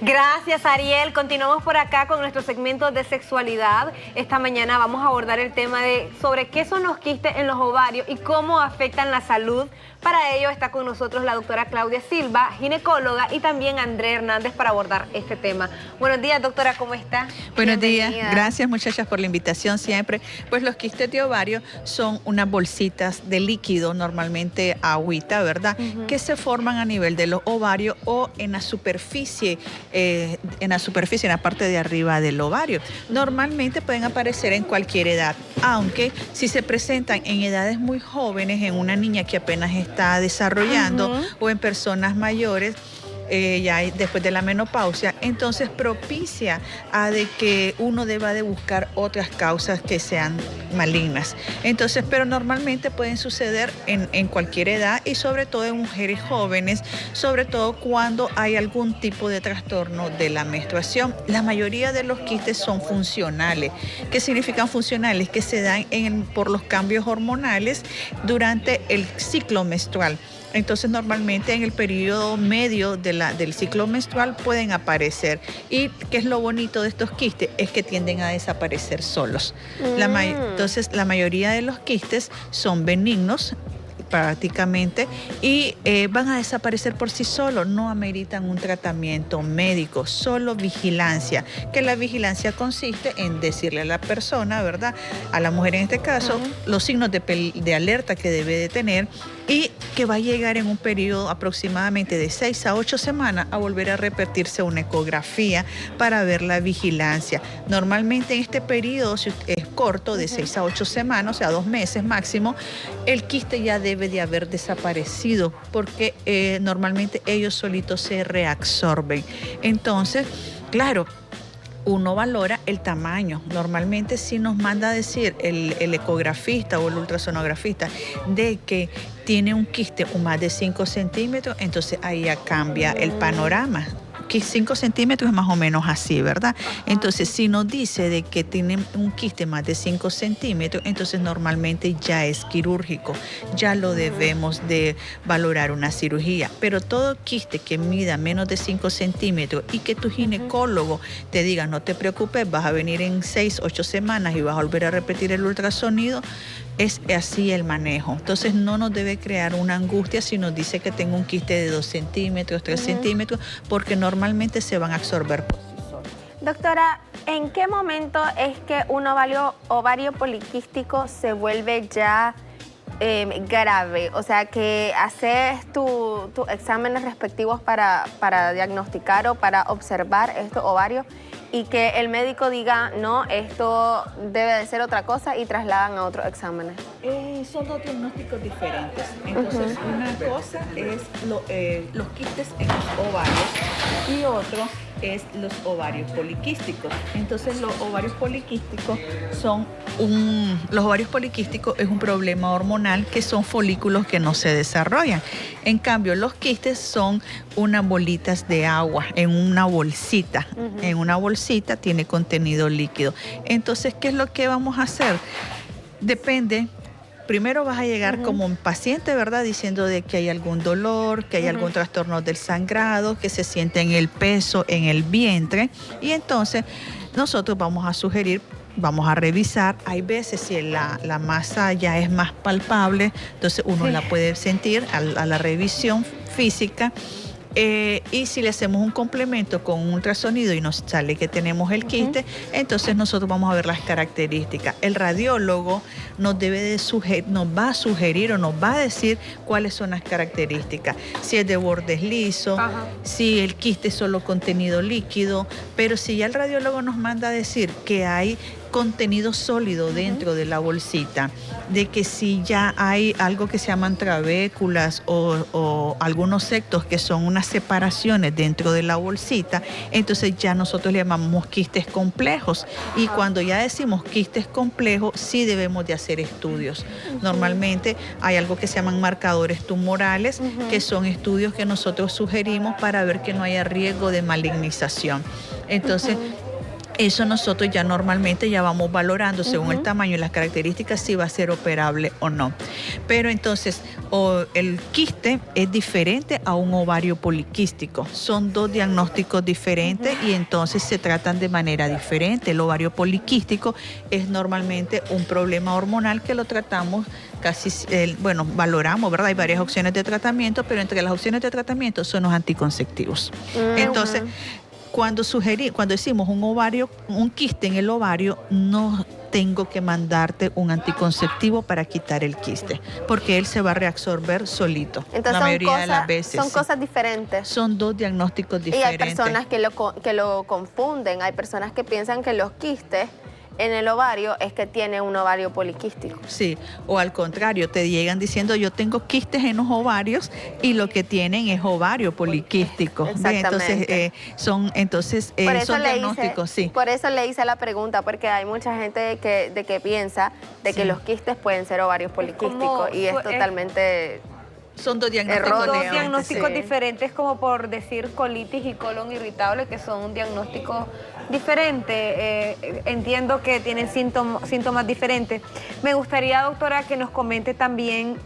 Gracias, Ariel. Continuamos por acá con nuestro segmento de sexualidad. Esta mañana vamos a abordar el tema sobre qué son los quistes en los ovarios y cómo afectan la salud. Para ello está con nosotros la doctora Claudia Silva, ginecóloga, y también André Hernández para abordar este tema. Buenos días, doctora, ¿cómo está? Buenos días. Gracias, muchachas, por la invitación siempre. Pues los quistes de ovario son unas bolsitas de líquido, normalmente agüita, ¿verdad? Que se forman a nivel de los ovarios o en la superficie, en la parte de arriba del ovario. Normalmente pueden aparecer en cualquier edad, aunque si se presentan en edades muy jóvenes, en una niña que apenas está desarrollando o en personas mayores, ya después de la menopausia, entonces propicia a de que uno deba de buscar otras causas que sean malignas. Entonces, pero normalmente pueden suceder en cualquier edad y sobre todo en mujeres jóvenes, sobre todo cuando hay algún tipo de trastorno de la menstruación. La mayoría de los quistes son funcionales. ¿Qué significan funcionales? Que se dan por los cambios hormonales durante el ciclo menstrual. Entonces normalmente en el periodo medio del ciclo menstrual pueden aparecer. ¿Y qué es lo bonito de estos quistes? Es que tienden a desaparecer solos. Entonces la mayoría de los quistes son benignos prácticamente y van a desaparecer por sí solos, no ameritan un tratamiento médico, solo vigilancia, que la vigilancia consiste en decirle a la persona, ¿verdad?, a la mujer en este caso, los signos de alerta que debe de tener y que va a llegar en un periodo aproximadamente de 6 a 8 semanas a volver a repetirse una ecografía para ver la vigilancia. Normalmente en este periodo, si es corto, de 6 a 8 semanas, o sea, 2 meses máximo, el quiste ya debe de haber desaparecido porque normalmente ellos solitos se reabsorben. Entonces, claro, uno valora el tamaño. Normalmente si nos manda a decir el ecografista o el ultrasonografista de que tiene un quiste más de 5 centímetros, entonces ahí ya cambia el panorama. Que 5 centímetros es más o menos así, ¿verdad? Entonces, si nos dice de que tiene un quiste más de 5 centímetros, entonces normalmente ya es quirúrgico, ya lo debemos de valorar una cirugía. Pero todo quiste que mida menos de 5 centímetros y que tu ginecólogo te diga, no te preocupes, vas a venir en 6, 8 semanas y vas a volver a repetir el ultrasonido, es así el manejo. Entonces no nos debe crear una angustia si nos dice que tengo un quiste de 2 centímetros, 3 centímetros, porque normalmente se van a absorber por sí solos. Doctora, ¿en qué momento es que un ovario poliquístico se vuelve ya grave? O sea, que haces tus exámenes respectivos para diagnosticar o para observar estos ovarios y que el médico diga, no, esto debe de ser otra cosa y trasladan a otros exámenes. Son dos diagnósticos diferentes. Entonces, una cosa es los quistes en los ovarios y otro es los ovarios poliquísticos. Entonces, los ovarios poliquísticos es un problema hormonal que son folículos que no se desarrollan. En cambio, los quistes son unas bolitas de agua en una bolsita. En una bolsita tiene contenido líquido. Entonces, ¿qué es lo que vamos a hacer? Depende. Primero vas a llegar como un paciente, ¿verdad?, diciendo de que hay algún dolor, que hay algún trastorno del sangrado, que se siente en el peso, en el vientre. Y entonces nosotros vamos a sugerir, vamos a revisar. Hay veces si la masa ya es más palpable, entonces uno la puede sentir a la revisión física. Y si le hacemos un complemento con un ultrasonido y nos sale que tenemos el quiste, entonces nosotros vamos a ver las características. El radiólogo nos va a sugerir o nos va a decir cuáles son las características. Si es de bordes lisos, si el quiste es solo contenido líquido, pero si ya el radiólogo nos manda a decir que hay contenido sólido dentro de la bolsita, de que si ya hay algo que se llaman trabéculas o algunos sectos que son unas separaciones dentro de la bolsita, entonces ya nosotros le llamamos quistes complejos. Y cuando ya decimos quistes complejos, sí debemos de hacer estudios. Normalmente hay algo que se llaman marcadores tumorales, que son estudios que nosotros sugerimos para ver que no haya riesgo de malignización. Entonces, Eso nosotros ya normalmente ya vamos valorando según el tamaño y las características si va a ser operable o no. Pero entonces el quiste es diferente a un ovario poliquístico. Son dos diagnósticos diferentes y entonces se tratan de manera diferente. El ovario poliquístico es normalmente un problema hormonal que lo tratamos casi, valoramos, ¿verdad? Hay varias opciones de tratamiento, pero entre las opciones de tratamiento son los anticonceptivos. Entonces, cuando decimos un quiste en el ovario, no tengo que mandarte un anticonceptivo para quitar el quiste, porque él se va a reabsorber solito. Entonces, la mayoría de las veces. Son cosas diferentes. Son dos diagnósticos diferentes. Y hay personas que lo confunden. Hay personas que piensan que los quistes en el ovario es que tiene un ovario poliquístico. Sí, o al contrario, te llegan diciendo yo tengo quistes en los ovarios y lo que tienen es ovario poliquístico. Exactamente. Entonces son diagnósticos, sí. Por eso le hice la pregunta, porque hay mucha gente que piensa de que los quistes pueden ser ovarios poliquísticos y es totalmente... Son dos diagnósticos diferentes, como por decir colitis y colon irritable, que son un diagnóstico diferente. Entiendo que tienen síntomas diferentes. Me gustaría, doctora, que nos comente también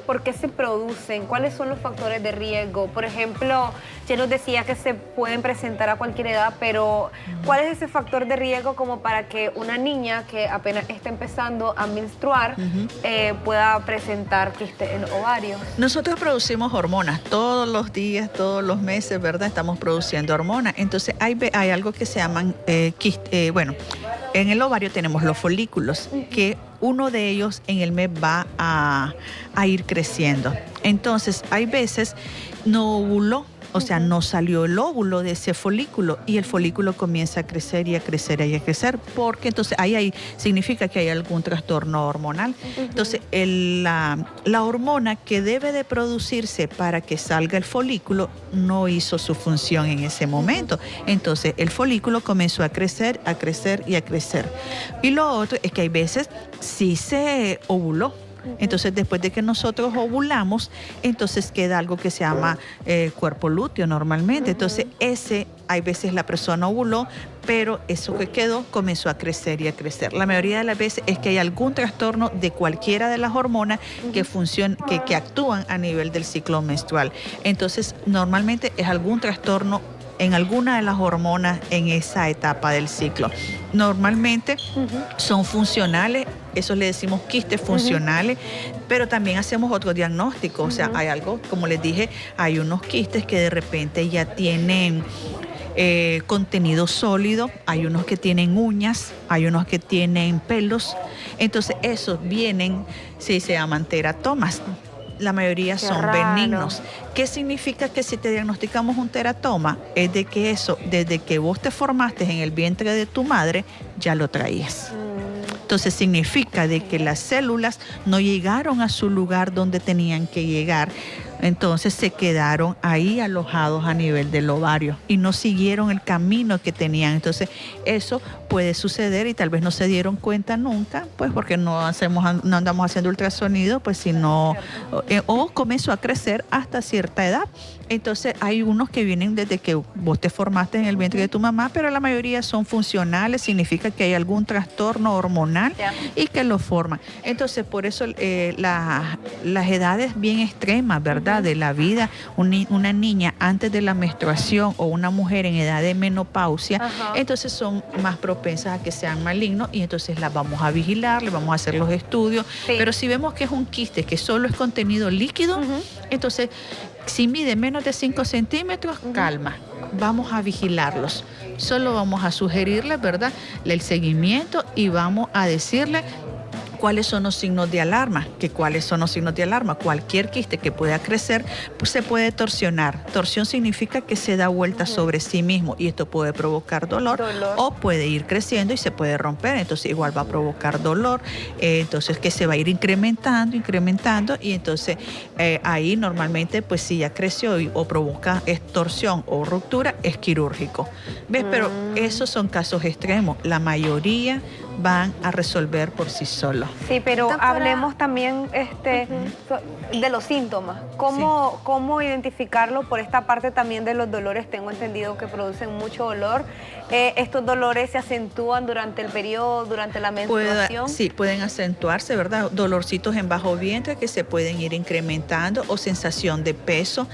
por qué se producen, cuáles son los factores de riesgo. Por ejemplo, ya nos decía que se pueden presentar a cualquier edad, pero ¿cuál es ese factor de riesgo como para que una niña que apenas está empezando a menstruar pueda presentar quiste en ovario? Nosotros producimos hormonas todos los días, todos los meses, ¿verdad? Estamos produciendo hormonas. Entonces hay algo que se llaman en el ovario tenemos los folículos, que uno de ellos en el mes va a ir creciendo. Entonces hay veces no ovuló, o sea, no salió el óvulo de ese folículo y el folículo comienza a crecer y a crecer y a crecer, porque entonces ahí significa que hay algún trastorno hormonal. Entonces, la hormona que debe de producirse para que salga el folículo no hizo su función en ese momento. Entonces, el folículo comenzó a crecer y a crecer. Y lo otro es que hay veces sí se ovuló. Entonces, después de que nosotros ovulamos, entonces queda algo que se llama cuerpo lúteo normalmente. Entonces, hay veces la persona ovuló, pero eso que quedó comenzó a crecer y a crecer. La mayoría de las veces es que hay algún trastorno de cualquiera de las hormonas que actúan a nivel del ciclo menstrual. Entonces, normalmente es algún trastorno en alguna de las hormonas en esa etapa del ciclo. Normalmente son funcionales, eso le decimos quistes funcionales, pero también hacemos otro diagnóstico. O sea, hay algo, como les dije, hay unos quistes que de repente ya tienen contenido sólido, hay unos que tienen uñas, hay unos que tienen pelos. Entonces, esos vienen, sí, se llaman teratomas. La mayoría son benignos. ¿Qué significa que si te diagnosticamos un teratoma? Es de que eso, desde que vos te formaste en el vientre de tu madre, ya lo traías. Entonces significa de que las células no llegaron a su lugar donde tenían que llegar. Entonces se quedaron ahí alojados a nivel del ovario y no siguieron el camino que tenían. Entonces eso puede suceder y tal vez no se dieron cuenta nunca, pues porque no andamos haciendo ultrasonido, pues sino o comenzó a crecer hasta cierta edad. Entonces hay unos que vienen desde que vos te formaste en el vientre de tu mamá, pero la mayoría son funcionales, significa que hay algún trastorno hormonal y que lo forman. Entonces por eso las edades bien extremas, ¿verdad? De la vida, una niña antes de la menstruación o una mujer en edad de menopausia, entonces son más propensas a que sean malignos y entonces las vamos a vigilar, le vamos a hacer los estudios, pero si vemos que es un quiste que solo es contenido líquido, entonces si mide menos de 5 centímetros, calma, vamos a vigilarlos. Solo vamos a sugerirles, ¿verdad?, el seguimiento y vamos a decirle cuáles son los signos de alarma. ¿Cuáles son los signos de alarma? Cualquier quiste que pueda crecer, pues se puede torsionar. Torsión significa que se da vuelta sobre sí mismo y esto puede provocar dolor o puede ir creciendo y se puede romper. Entonces igual va a provocar dolor. Entonces que se va a ir incrementando y entonces ahí normalmente pues si ya creció o provoca torsión o ruptura es quirúrgico. ¿Ves? Pero esos son casos extremos. La mayoría van a resolver por sí solos. Sí, pero Doctora, hablemos también de los síntomas. ¿Cómo identificarlo? Por esta parte también de los dolores, tengo entendido que producen mucho dolor. ¿Estos dolores se acentúan durante el periodo, durante la menstruación? Sí, pueden acentuarse, ¿verdad? Dolorcitos en bajo vientre que se pueden ir incrementando o sensación de peso.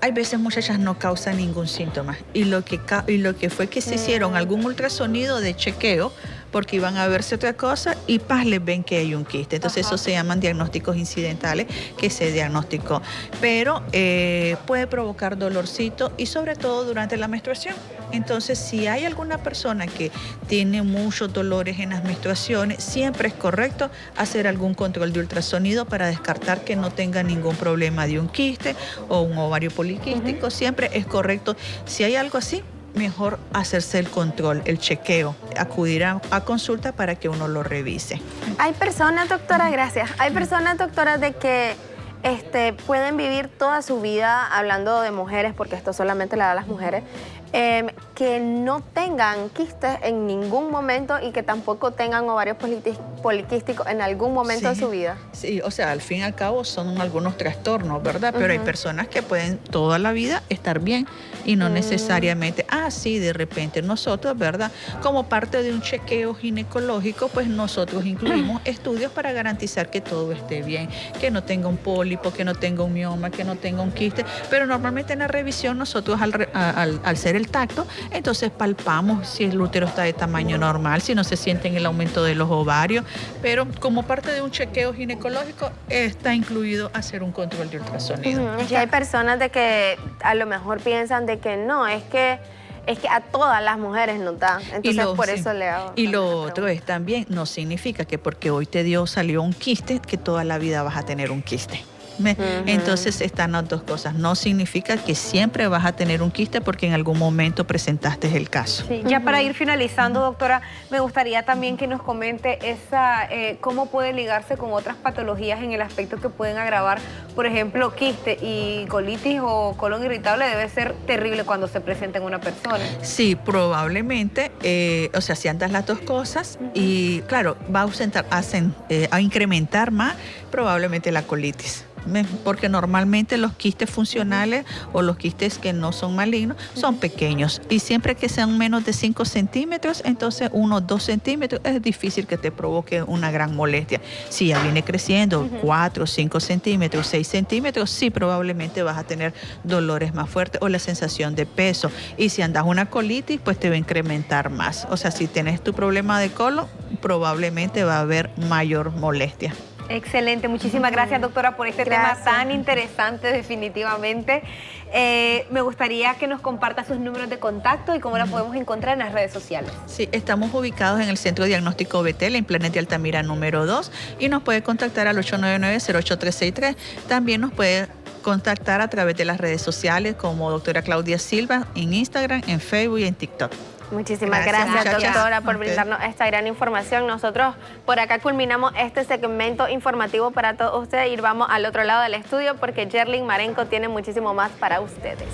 Hay veces, muchachas, no causa ningún síntoma. Y lo que fue que se hicieron algún ultrasonido de chequeo porque iban a verse otra cosa y les ven que hay un quiste. Entonces, eso se llaman diagnósticos incidentales que se diagnosticó. Pero puede provocar dolorcito y sobre todo durante la menstruación. Entonces, si hay alguna persona que tiene muchos dolores en las menstruaciones, siempre es correcto hacer algún control de ultrasonido para descartar que no tenga ningún problema de un quiste o un ovario poliquístico. Siempre es correcto. Si hay algo así, mejor hacerse el control, el chequeo, acudir a consulta para que uno lo revise. Hay personas, doctora, gracias. Hay personas, doctora, de que pueden vivir toda su vida, hablando de mujeres, porque esto solamente le da a las mujeres, que no tengan quistes en ningún momento y que tampoco tengan ovarios poliquísticos en algún momento de su vida. Sí, o sea, al fin y al cabo son algunos trastornos, ¿verdad? Pero hay personas que pueden toda la vida estar bien y no necesariamente, sí, de repente nosotros, ¿verdad? Como parte de un chequeo ginecológico, pues nosotros incluimos estudios para garantizar que todo esté bien, que no tenga un pólipo, que no tenga un mioma, que no tenga un quiste, pero normalmente en la revisión nosotros al hacer el tacto, entonces palpamos si el útero está de tamaño normal, si no se siente en el aumento de los ovarios, pero como parte de un chequeo ginecológico está incluido hacer un control de ultrasonido. Es que hay personas de que a lo mejor piensan de que no, es que a todas las mujeres nos da, entonces por eso le hago. Y lo otro es también, no significa que porque hoy salió un quiste, que toda la vida vas a tener un quiste. Entonces están las dos cosas. No significa que siempre vas a tener un quiste porque en algún momento presentaste el caso. Sí, ya para ir finalizando, doctora, me gustaría también que nos comente cómo puede ligarse con otras patologías en el aspecto que pueden agravar, por ejemplo, quiste y colitis o colon irritable debe ser terrible cuando se presenta en una persona. Sí, probablemente, o sea, si andas las dos cosas y claro, va a incrementar más probablemente la colitis. Porque normalmente los quistes funcionales o los quistes que no son malignos son pequeños y siempre que sean menos de 5 centímetros, entonces 1 o 2 centímetros es difícil que te provoque una gran molestia. Si ya viene creciendo 4, 5 centímetros, 6 centímetros, sí probablemente vas a tener dolores más fuertes o la sensación de peso. Y si andas una colitis, pues te va a incrementar más. O sea, si tienes tu problema de colon, probablemente va a haber mayor molestia. Excelente, muchísimas gracias, doctora, por este tema tan interesante definitivamente. Me gustaría que nos comparta sus números de contacto y cómo la podemos encontrar en las redes sociales. Sí, estamos ubicados en el Centro Diagnóstico Betel, en Planeta Altamira número 2, y nos puede contactar al 899-08363. También nos puede contactar a través de las redes sociales como doctora Claudia Silva en Instagram, en Facebook y en TikTok. Muchísimas gracias, muchachas, doctora, por brindarnos esta gran información. Nosotros por acá culminamos este segmento informativo para todos ustedes y vamos al otro lado del estudio porque Yerlin Marenco tiene muchísimo más para ustedes.